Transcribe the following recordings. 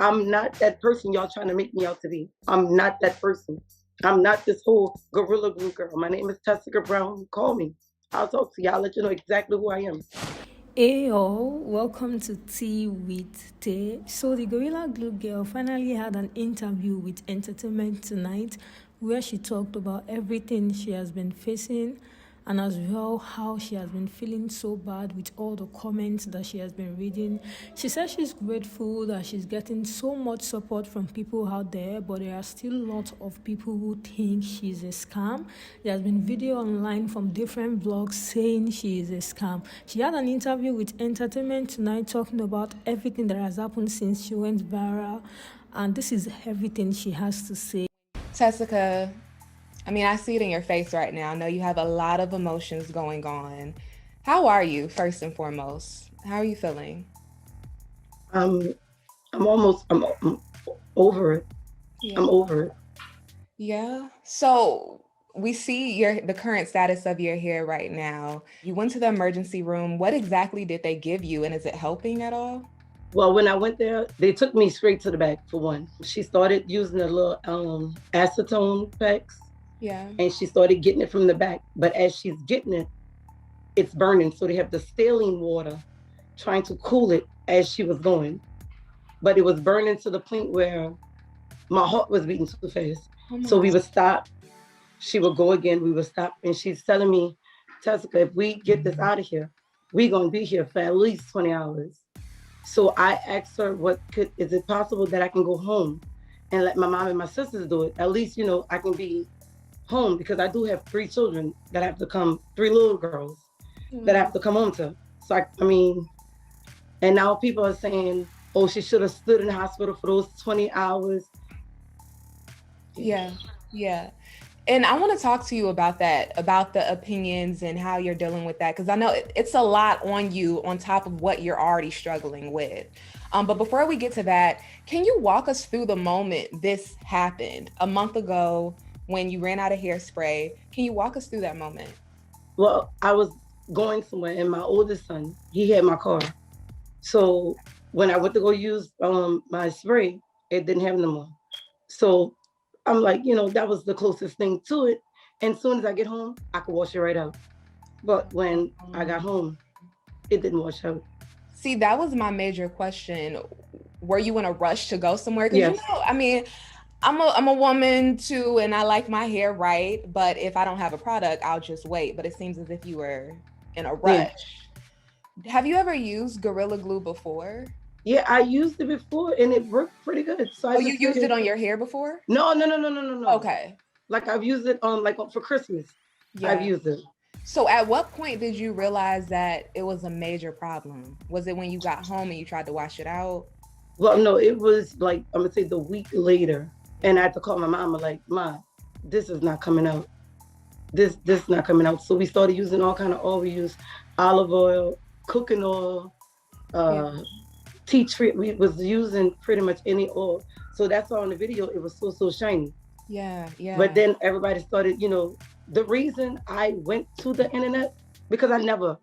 I'm not that person y'all trying to make me out to be. I'm not that person. I'm not this whole Gorilla Glue girl. My name is Tessica Brown. Call me. I'll talk to y'all, let you know exactly who I am. Ayo, welcome to Tea with Tay. So the Gorilla Glue girl finally had an interview with Entertainment Tonight where she talked about everything she has been facing and as well how she has been feeling so bad with all the comments that she has been reading. She says she's grateful that she's getting so much support from people out there, but there are still lots of people who think she's a scam. There has been video online from different blogs saying she is a scam. She had an interview with Entertainment Tonight talking about everything that has happened since she went viral, and this is everything she has to say. Tessica, I see it in your face right now. I know you have a lot of emotions going on. How are you, first and foremost? How are you feeling? I'm I'm over it. Yeah. I'm over it. Yeah. So we see the current status of your hair right now. You went to the emergency room. What exactly did they give you, and is it helping at all? Well, when I went there, they took me straight to the back for one. She started using the little acetone packs. Yeah. And she started getting it from the back. But as she's getting it, it's burning. So they have the saline water trying to cool it as she was going. But it was burning to the point where my heart was beating too fast. So we would stop. She would go again. We would stop. And she's telling me, Tessica, if we get this out of here, we're going to be here for at least 20 hours. So I asked her, is it possible that I can go home and let my mom and my sisters do it? At least, I can be home because I do have 3 children that have to come, 3 little girls that I have to come home to. So and now people are saying, oh, she should have stood in the hospital for those 20 hours. Yeah. And I want to talk to you about that, about the opinions and how you're dealing with that, because I know it's a lot on you on top of what you're already struggling with. But before we get to that, can you walk us through the moment this happened a month ago when you ran out of hairspray? Can you walk us through that moment? Well, I was going somewhere and my oldest son, he had my car. So when I went to go use my spray, it didn't have no more. So I'm like, that was the closest thing to it. And as soon as I get home, I could wash it right out. But when I got home, it didn't wash out. See, that was my major question. Were you in a rush to go somewhere? Yes. I'm a woman too, and I like my hair right. But if I don't have a product, I'll just wait. But it seems as if you were in a rush. Yeah. Have you ever used Gorilla Glue before? Yeah, I used it before and it worked pretty good. So you used it on your hair before? No. Okay. Like I've used it for Christmas. Yeah. I've used it. So at what point did you realize that it was a major problem? Was it when you got home and you tried to wash it out? Well, no, it was like, I'm gonna say the week later. And I had to call my mama like, Ma, this is not coming out. This is not coming out. So we started using all kind of oil. We used olive oil, cooking oil, tea tree. We was using pretty much any oil. So that's why on the video it was so shiny. Yeah. But then everybody started, the reason I went to the internet, because I never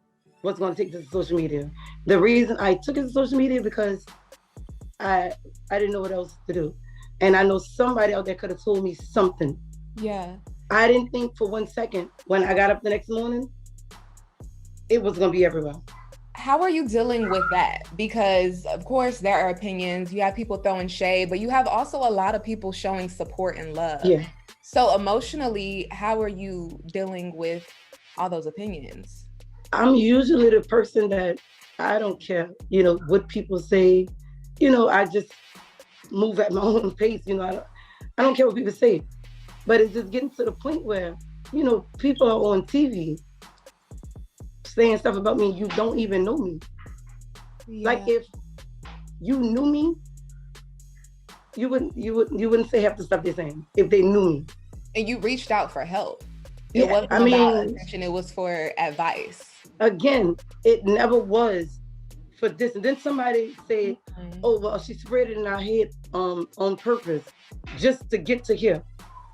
was going to take this to social media. The reason I took it to social media because I didn't know what else to do. And I know somebody out there could have told me something. Yeah. I didn't think for 1 second when I got up the next morning, it was going to be everywhere. How are you dealing with that? Because of course there are opinions, you have people throwing shade, but you have also a lot of people showing support and love. Yeah. So emotionally, how are you dealing with all those opinions? I'm usually the person that I don't care, what people say. I just move at my own pace. I don't care what people say. But it's just getting to the point where, people are on TV saying stuff about me, you don't even know me. Yeah. Like if you knew me, you wouldn't say half the stuff they're saying if they knew me. And you reached out for help. Yeah, it wasn't about attention, it was for advice. Again, it never was for this. And then somebody said, oh, well, she sprayed it in our head on purpose just to get to here.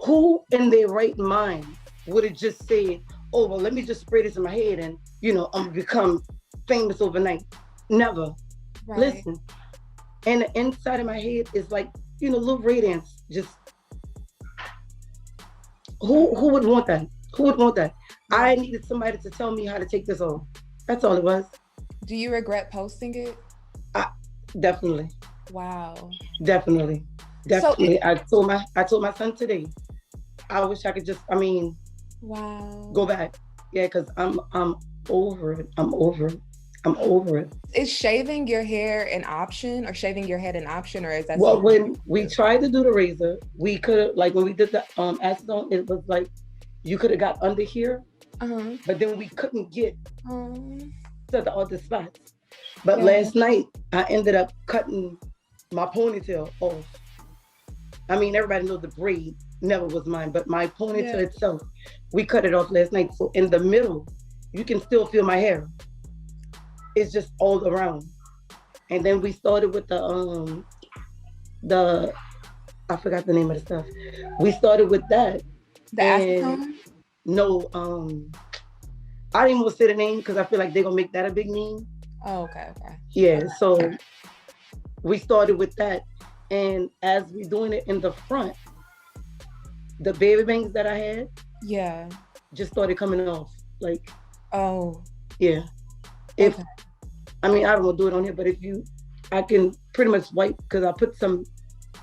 Who in their right mind would have just said, oh, well, let me just spray this in my head and, I'm gonna become famous overnight? Never. Right. Listen, And the inside of my head is like, little red ants. Just who would want that? Who would want that? Yeah. I needed somebody to tell me how to take this off. That's all it was. Do you regret posting it? Definitely. Wow. Definitely. So I told my son today, I wish I could just, wow, go back. Yeah, because I'm over it. I'm over it. Is shaving your hair an option, or shaving your head an option, or is that? Well, when we tried to do the razor, we could, like when we did the acetone, it was like you could have got under here, but then we couldn't get to the other spots. But last night I ended up cutting my ponytail off. Everybody knows the braid never was mine, but my ponytail itself, we cut it off last night. So in the middle, you can still feel my hair. It's just all around. And then we started with the I forgot the name of the stuff. We started with that. The acetone? No, I didn't want to say the name because I feel like they're gonna make that a big meme. Oh, okay. Yeah, so we started with that. And as we're doing it in the front, the baby bangs that I had, just started coming off. Like, yeah. If I don't want to do it on here, but I can pretty much wipe because I put some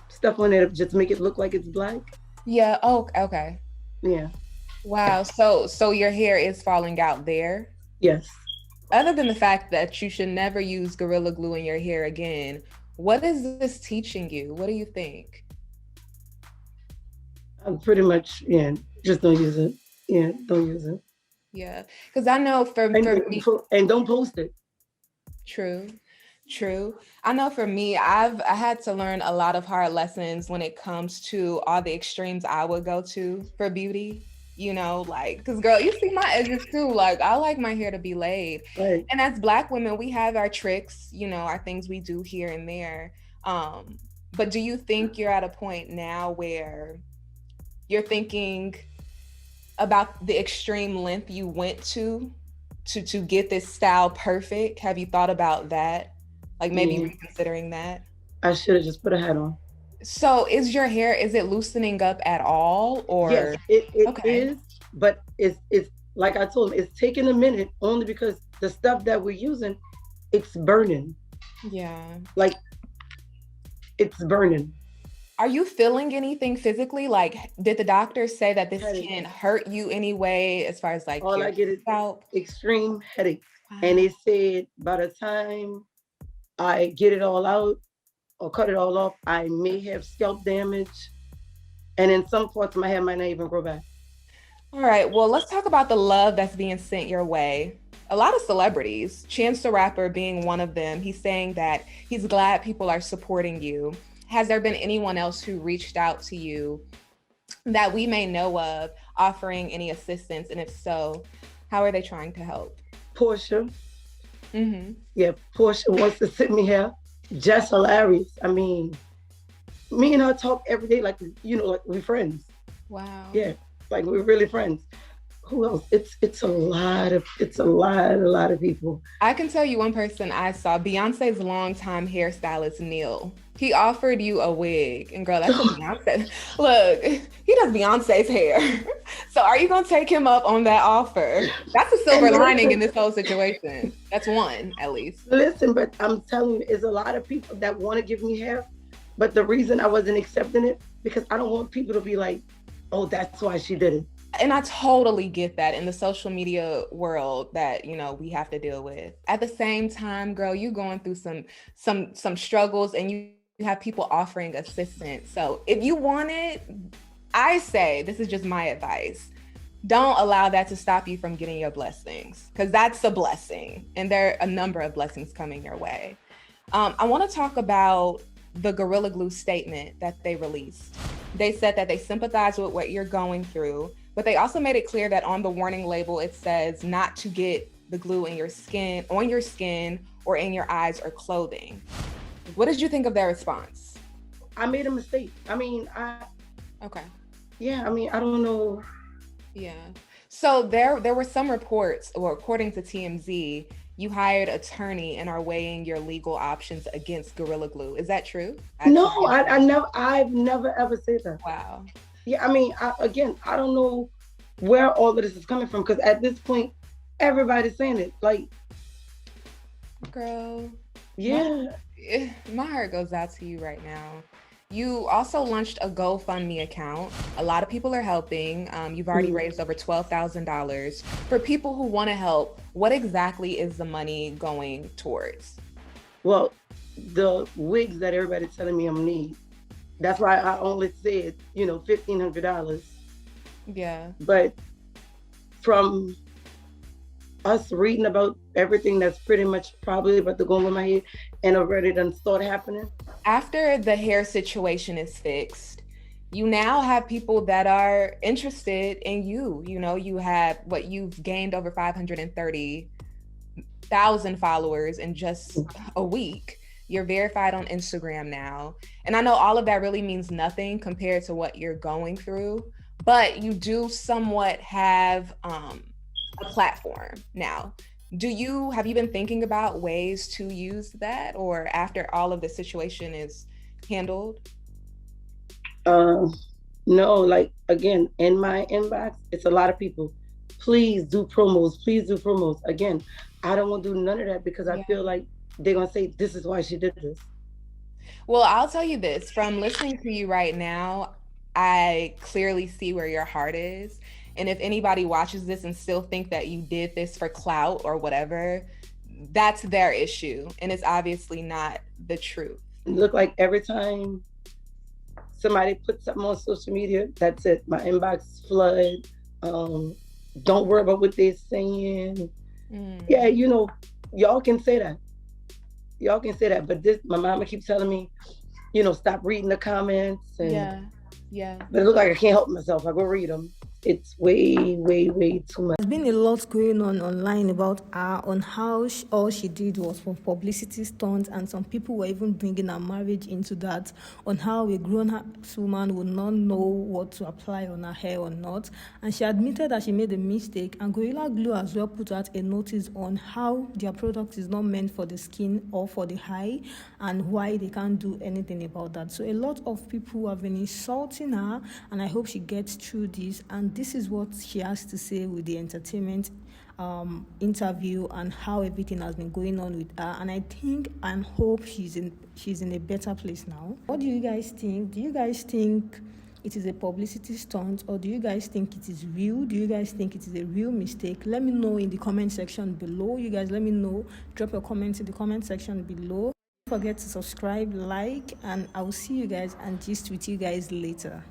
stuff on it to just make it look like it's black. Yeah. Oh, okay. Yeah. Wow. So your hair is falling out there? Yes. Other than the fact that you should never use Gorilla Glue in your hair again, what is this teaching you? What do you think? I'm pretty much, just don't use it. Yeah, don't use it. Yeah, because I know for me, and don't post it. True. I know for me, I had to learn a lot of hard lessons when it comes to all the extremes I would go to for beauty. Because girl, you see my edges too. Like, I like my hair to be laid. Right. And as Black women, we have our tricks, our things we do here and there. But do you think you're at a point now where you're thinking about the extreme length you went to get this style perfect? Have you thought about that? Like maybe reconsidering that? I should have just put a hat on. So is your hair, is it loosening up at all? Or yes, it is, but it's like I told him, it's taking a minute only because the stuff that we're using, it's burning. Yeah. Like, it's burning. Are you feeling anything physically? Like, did the doctor say that this can hurt you anyway, as far as like all I get is extreme headache. Wow. And they said by the time I get it all out or cut it all off, I may have scalp damage. And in some parts of my hair might not even grow back. All right, well, let's talk about the love that's being sent your way. A lot of celebrities, Chance the Rapper being one of them, he's saying that he's glad people are supporting you. Has there been anyone else who reached out to you that we may know of offering any assistance? And if so, how are they trying to help? Portia. Yeah, Portia wants to sit me here. Just hilarious. Me and her talk every day, like we're friends. Wow. Yeah, like we're really friends. Who else? It's a lot of people. I can tell you one person I saw, Beyonce's longtime hairstylist, Neil. He offered you a wig, and girl, that's what Beyonce. Look, he does Beyonce's hair. So are you gonna take him up on that offer? That's a silver lining in this whole situation. That's one, at least. Listen, but I'm telling you, there's a lot of people that want to give me hair, but the reason I wasn't accepting it, because I don't want people to be like, oh, that's why she did it. And I totally get that in the social media world that, we have to deal with. At the same time, girl, you going through some struggles, and you have people offering assistance. So if you want it, I say, this is just my advice, don't allow that to stop you from getting your blessings, because that's a blessing. And there are a number of blessings coming your way. I want to talk about the Gorilla Glue statement that they released. They said that they sympathize with what you're going through, but they also made it clear that on the warning label, it says not to get the glue in your skin, on your skin, or in your eyes or clothing. What did you think of their response? I made a mistake. Okay. Yeah, I don't know. Yeah. So there were some reports, or according to TMZ, you hired attorney and are weighing your legal options against Gorilla Glue. Is that true? No, I've never ever said that. Wow. Yeah, I mean, I don't know where all of this is coming from, because at this point, everybody's saying it. Like, girl, yeah, my heart goes out to you right now. You also launched a GoFundMe account. A lot of people are helping. You've already raised over $12,000. For people who want to help, what exactly is the money going towards? Well, the wigs that everybody's telling me I'm gonna need. That's why I only said, $1,500. Yeah. But from us reading about everything that's pretty much probably about to go over my head and already done start happening. After the hair situation is fixed, you now have people that are interested in you. You have you've gained over 530,000 followers in just a week. You're verified on Instagram now. And I know all of that really means nothing compared to what you're going through, but you do somewhat have a platform now. Have you been thinking about ways to use that, or after all of the situation is handled? No, like, again, in my inbox, it's a lot of people. Please do promos. Again, I don't want to do none of that, because I feel like they're going to say, this is why she did this. Well, I'll tell you this, from listening to you right now, I clearly see where your heart is. And if anybody watches this and still think that you did this for clout or whatever, that's their issue. And it's obviously not the truth. It looked like every time somebody puts something on social media, that's it. My inbox flood. Don't worry about what they're saying. Yeah, y'all can say that. But my mama keeps telling me, stop reading the comments. And, yeah. But it looks like I can't help myself. I go read them. It's way, way, way too much. There's been a lot going on online about her, on how all she did was for publicity stunts, and some people were even bringing her marriage into that, on how a grown-ass woman would not know what to apply on her hair or not. And she admitted that she made a mistake, and Gorilla Glue as well put out a notice on how their product is not meant for the skin or for the eye, and why they can't do anything about that. So a lot of people have been insulting her, and I hope she gets through this. And this is what she has to say with the entertainment interview, and how everything has been going on with her. And I think and hope she's in a better place now. What do you guys think? Do you guys think it is a publicity stunt, or do you guys think it is real? Do you guys think it is a real mistake? Let me know in the comment section below. You guys, let me know. Drop your comments in the comment section below. Don't forget to subscribe, like, and I will see you guys and gist with you guys later.